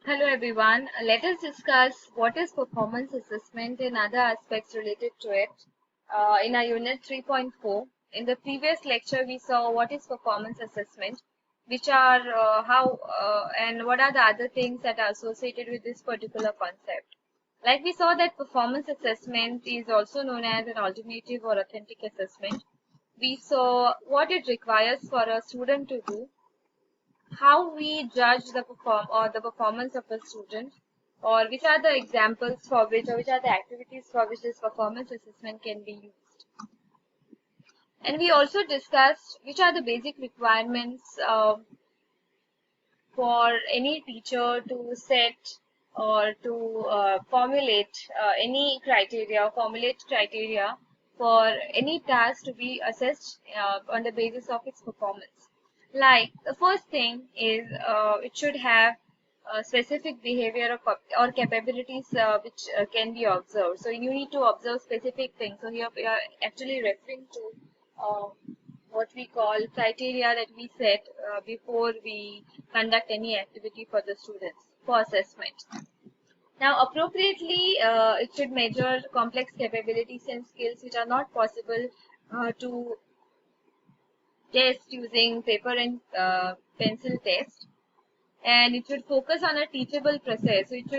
Hello everyone. Let us discuss what is performance assessment and other aspects related to it in our unit 3.4. In the previous lecture, we saw what is performance assessment, which are how and what are the other things that are associated with this particular concept. Like we saw that performance assessment is also known as an alternative or authentic assessment. We saw what it requires for a student to do, how we judge the performance of a student, or which are the examples for which, or which are the activities for which this performance assessment can be used. And we also discussed which are the basic requirements for any teacher to set or to formulate any criteria or formulate criteria for any task to be assessed on the basis of its performance. Like the first thing is it should have specific behavior or capabilities which can be observed. So you need to observe specific things. So here we are actually referring to uh, what we call criteria that we set before we conduct any activity for the students for assessment. Now, appropriately, it should measure complex capabilities and skills which are not possible to test using paper and pencil test. And it should focus on a teachable process. So it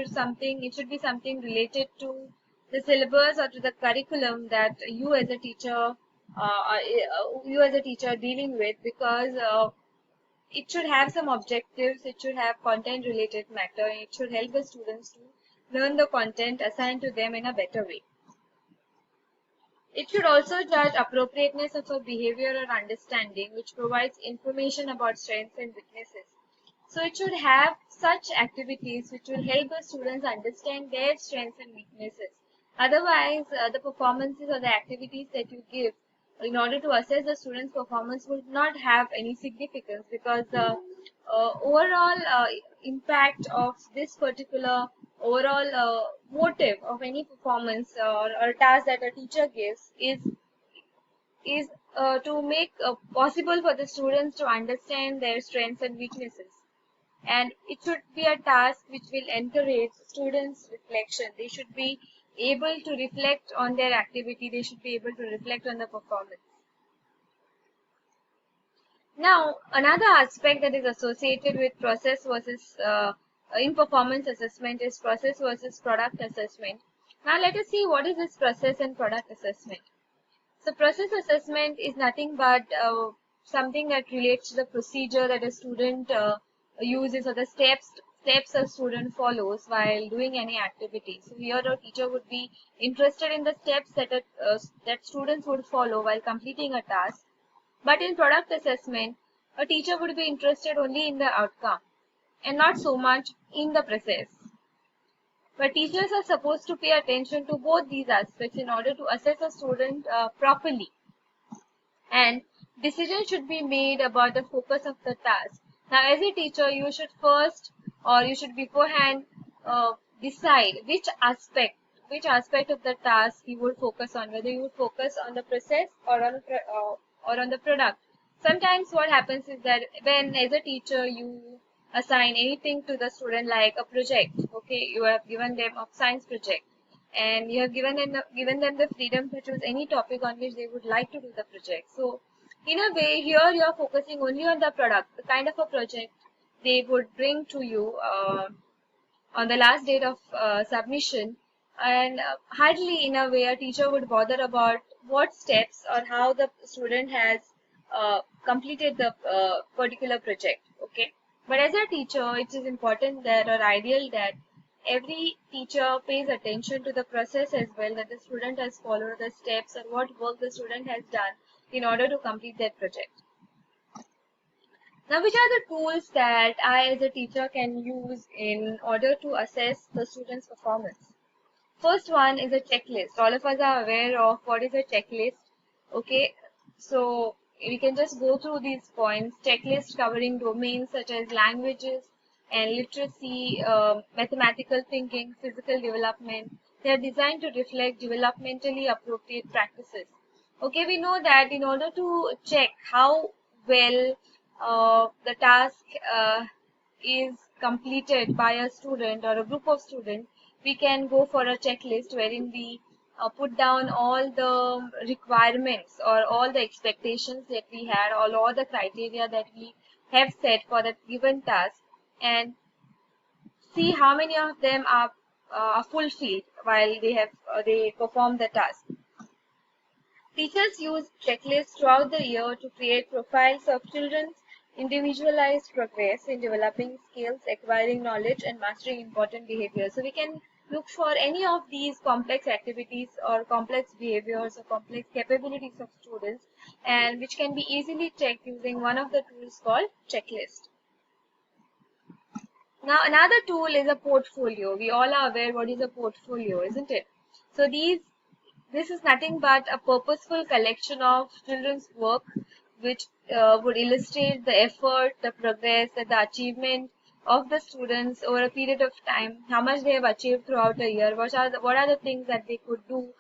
should be something related to the syllabus or to the curriculum that you as a teacher are dealing with, because it should have some objectives, it should have content related matter, and it should help the students to learn the content assigned to them in a better way. It should also judge appropriateness of a behavior or understanding which provides information about strengths and weaknesses. So it should have such activities which will help the students understand their strengths and weaknesses. Otherwise, the performances or the activities that you give in order to assess the student's performance would not have any significance, because the overall impact of this particular overall motive of any performance or task that a teacher gives is to make possible for the students to understand their strengths and weaknesses. And it should be a task which will encourage students' reflection. They should be able to reflect on their activity. They should be able to reflect on the performance. Now, another aspect that is associated with process versus in performance assessment is process versus product assessment. Now, let us see what is this process and product assessment. So, process assessment is nothing but something that relates to the procedure that a student uses, or the steps a student follows while doing any activity. So, here a teacher would be interested in the steps that students would follow while completing a task. But in product assessment, a teacher would be interested only in the outcome and not so much in the process. But teachers are supposed to pay attention to both these aspects in order to assess a student properly. And decisions should be made about the focus of the task. Now, as a teacher, you should first, or you should beforehand decide which aspect of the task you would focus on, whether you would focus on the process or on the product. Sometimes what happens is that when, as a teacher, you assign anything to the student, like a project, okay, you have given them a science project, and you have given them the freedom to choose any topic on which they would like to do the project. So in a way, here you are focusing only on the product, the kind of a project they would bring to you on the last date of submission. And hardly in a way a teacher would bother about what steps or how the student has completed the particular project. Okay, but as a teacher, it is important that, or ideal that, every teacher pays attention to the process as well, that the student has followed the steps and what work the student has done in order to complete that project. Now, which are the tools that I as a teacher can use in order to assess the student's performance? First one is a checklist. All of us are aware of what is a checklist. Okay, so we can just go through these points. Checklist covering domains such as languages and literacy, mathematical thinking, physical development. They are designed to reflect developmentally appropriate practices. Okay, we know that in order to check how well the task is completed by a student or a group of students, we can go for a checklist wherein we put down all the requirements or all the expectations that we had, all the criteria that we have set for that given task, and see how many of them are fulfilled while they perform the task. Teachers use checklists throughout the year to create profiles of children's individualized progress in developing skills, acquiring knowledge, and mastering important behaviors. So we can look for any of these complex activities or complex behaviors or complex capabilities of students, and which can be easily checked using one of the tools called checklist. Now another tool is a portfolio. We all are aware what is a portfolio, isn't it? So this is nothing but a purposeful collection of children's work which would illustrate the effort, the progress, the achievement of the students over a period of time, how much they have achieved throughout a year, what are the things that they could do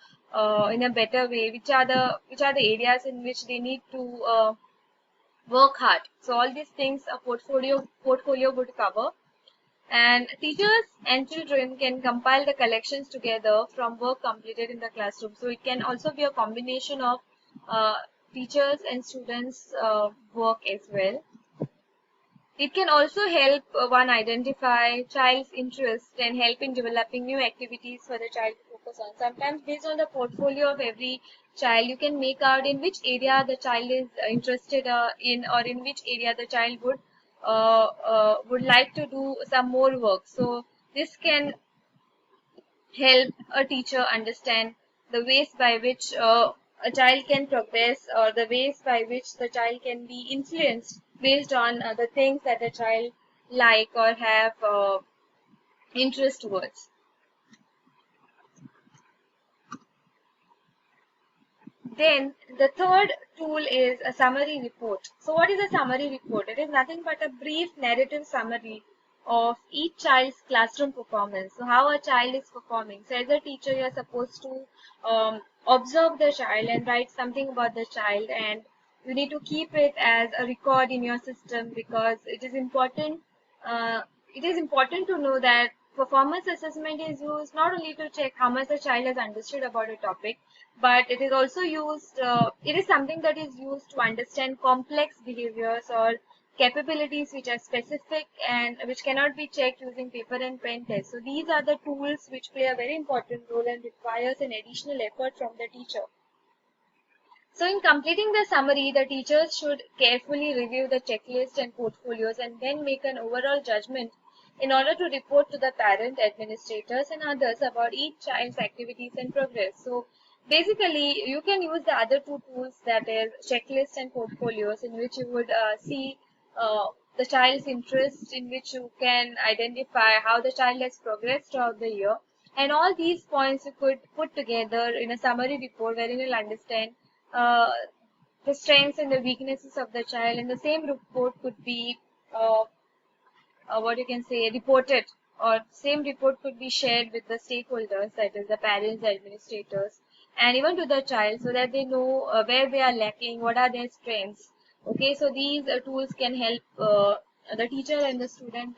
in a better way, which are the areas in which they need to work hard. So all these things a portfolio would cover. And teachers and children can compile the collections together from work completed in the classroom. So it can also be a combination of teachers and students' work as well. It can also help one identify child's interest and help in developing new activities for the child to focus on. Sometimes based on the portfolio of every child, you can make out in which area the child is interested in, or in which area the child would like to do some more work. So this can help a teacher understand the ways by which a child can progress, or the ways by which the child can be influenced based on the things that the child like or have interest towards. Then the third tool is a summary report. So what is a summary report? It is nothing but a brief narrative summary of each child's classroom performance. So how a child is performing. So as a teacher, you are supposed to observe the child and write something about the child, and you need to keep it as a record in your system, because it is important. To know that performance assessment is used not only to check how much the child has understood about a topic, but it is also used. It is something that is used to understand complex behaviors or capabilities which are specific and which cannot be checked using paper and pen tests. So these are the tools which play a very important role and requires an additional effort from the teacher. So in completing the summary, the teachers should carefully review the checklist and portfolios and then make an overall judgment in order to report to the parent, administrators, and others about each child's activities and progress. So basically, you can use the other two tools, that is checklist and portfolios, in which you would see the child's interest, in which you can identify how the child has progressed throughout the year. And all these points you could put together in a summary report wherein you'll understand uh, the strengths and the weaknesses of the child, and the same report could be what you can say reported, or same report could be shared with the stakeholders, that is the parents, the administrators, and even to the child, so that they know where they are lacking, what are their strengths. Okay, so these tools can help the teacher and the student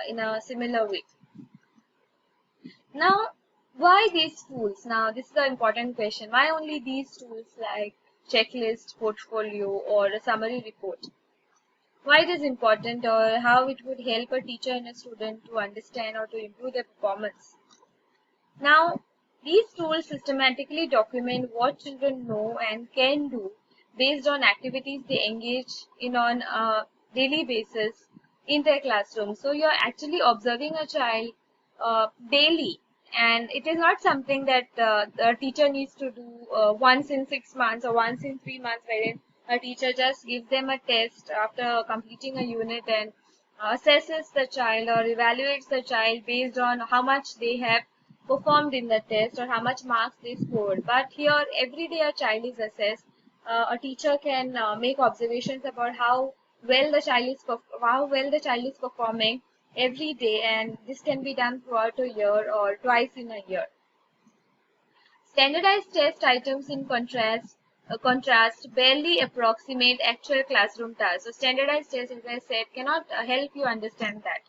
in a similar way. Now, why these tools? Now, this is the important question. Why only these tools like checklist, portfolio, or a summary report? Why it is important, or how it would help a teacher and a student to understand or to improve their performance? Now, these tools systematically document what children know and can do based on activities they engage in on a daily basis in their classroom. So you are actually observing a child daily, and it is not something that the teacher needs to do once in 6 months or once in 3 months, wherein a teacher just gives them a test after completing a unit and assesses the child or evaluates the child based on how much they have performed in the test or how much marks they scored. But here, every day a child is assessed. A teacher can make observations about how well the child is performing every day, and this can be done throughout a year or twice in a year. Standardized test items, in contrast, contrast barely approximate actual classroom tasks. So standardized tests, as I said, cannot help you understand that.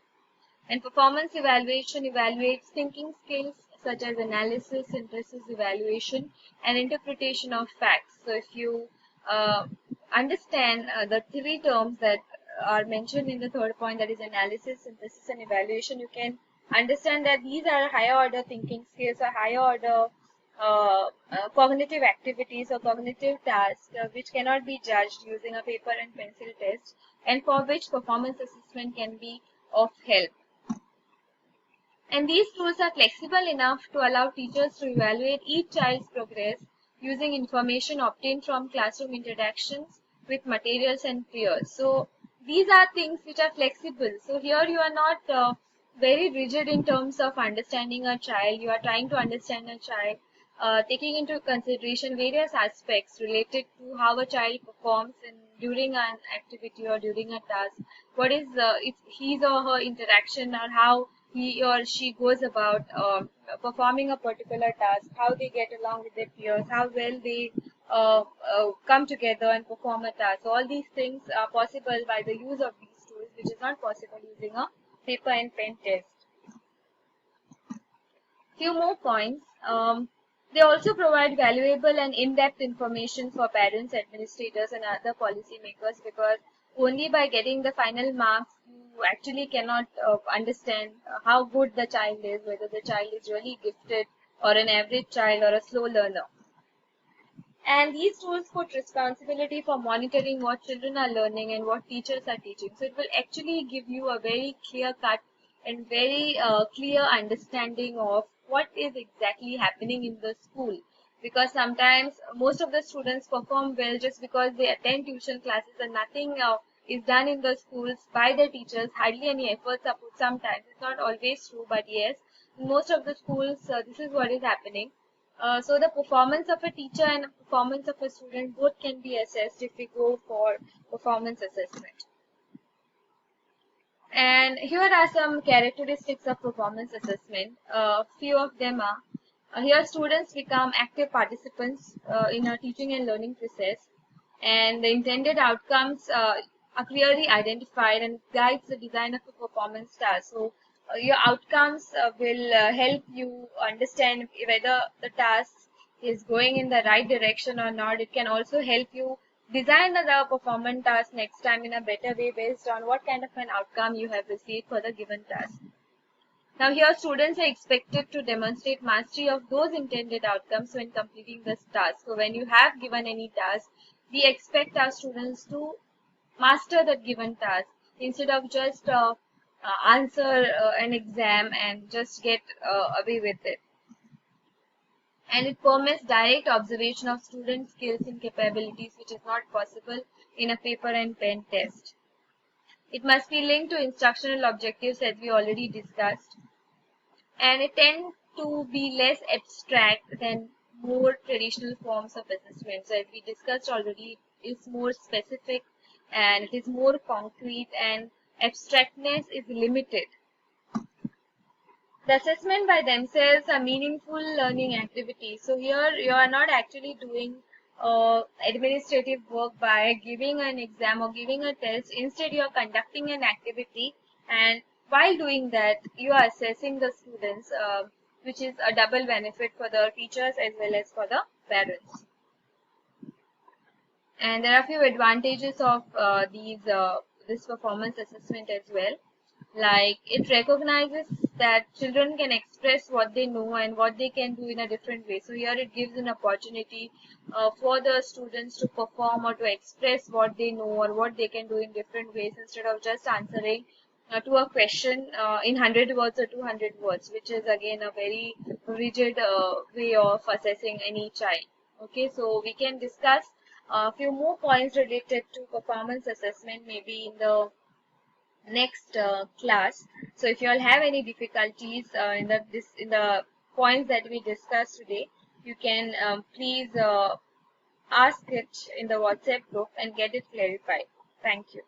And performance evaluation evaluates thinking skills such as analysis, synthesis, evaluation, and interpretation of facts. So if you understand the three terms that are mentioned in the third point, that is analysis, synthesis, and evaluation, you can understand that these are higher order thinking skills or higher order cognitive activities or cognitive tasks which cannot be judged using a paper and pencil test, and for which performance assessment can be of help. And these tools are flexible enough to allow teachers to evaluate each child's progress using information obtained from classroom interactions with materials and peers. So these are things which are flexible. So here you are not very rigid in terms of understanding a child. You are trying to understand a child, taking into consideration various aspects related to how a child performs during an activity or during a task. What is his or her interaction, or how he or she goes about performing a particular task, how they get along with their peers, how well they come together and perform a task. All these things are possible by the use of these tools, which is not possible using a paper and pen test. Few more points. They also provide valuable and in-depth information for parents, administrators, and other policymakers, because only by getting the final marks you actually cannot understand how good the child is, whether the child is really gifted or an average child or a slow learner. And these tools put responsibility for monitoring what children are learning and what teachers are teaching. So it will actually give you a very clear cut and very clear understanding of what is exactly happening in the school. Because sometimes most of the students perform well just because they attend tuition classes and nothing is done in the schools by the teachers. Hardly any efforts are put sometimes. It's not always true, but yes, in most of the schools, this is what is happening. So the performance of a teacher and performance of a student both can be assessed if we go for performance assessment. And here are some characteristics of performance assessment. Few of them are, here students become active participants in a teaching and learning process, and the intended outcomes are clearly identified and guides the design of a performance task. So your outcomes will help you understand whether the task is going in the right direction or not. It can also help you design the performance task next time in a better way based on what kind of an outcome you have received for the given task. Now here students are expected to demonstrate mastery of those intended outcomes when completing this task. So when you have given any task, we expect our students to master that given task instead of just answer an exam and just get away with it. And it permits direct observation of student skills and capabilities, which is not possible in a paper and pen test. It must be linked to instructional objectives, as we already discussed, and it tends to be less abstract than more traditional forms of assessment. So as we discussed already, it's more specific and it is more concrete, and abstractness is limited. The assessment by themselves are meaningful learning activities. So here you are not actually doing administrative work by giving an exam or giving a test. Instead, you are conducting an activity, and while doing that, you are assessing the students, which is a double benefit for the teachers as well as for the parents. And there are a few advantages of this performance assessment as well. Like, it recognizes that children can express what they know and what they can do in a different way. So here it gives an opportunity for the students to perform or to express what they know or what they can do in different ways, instead of just answering to a question in 100 words or 200 words, which is again a very rigid way of assessing any child. Okay, so we can discuss a few more points related to performance assessment maybe in the next class. So if you all have any difficulties in the points that we discussed today, you can please ask it in the WhatsApp group and get it clarified. Thank you.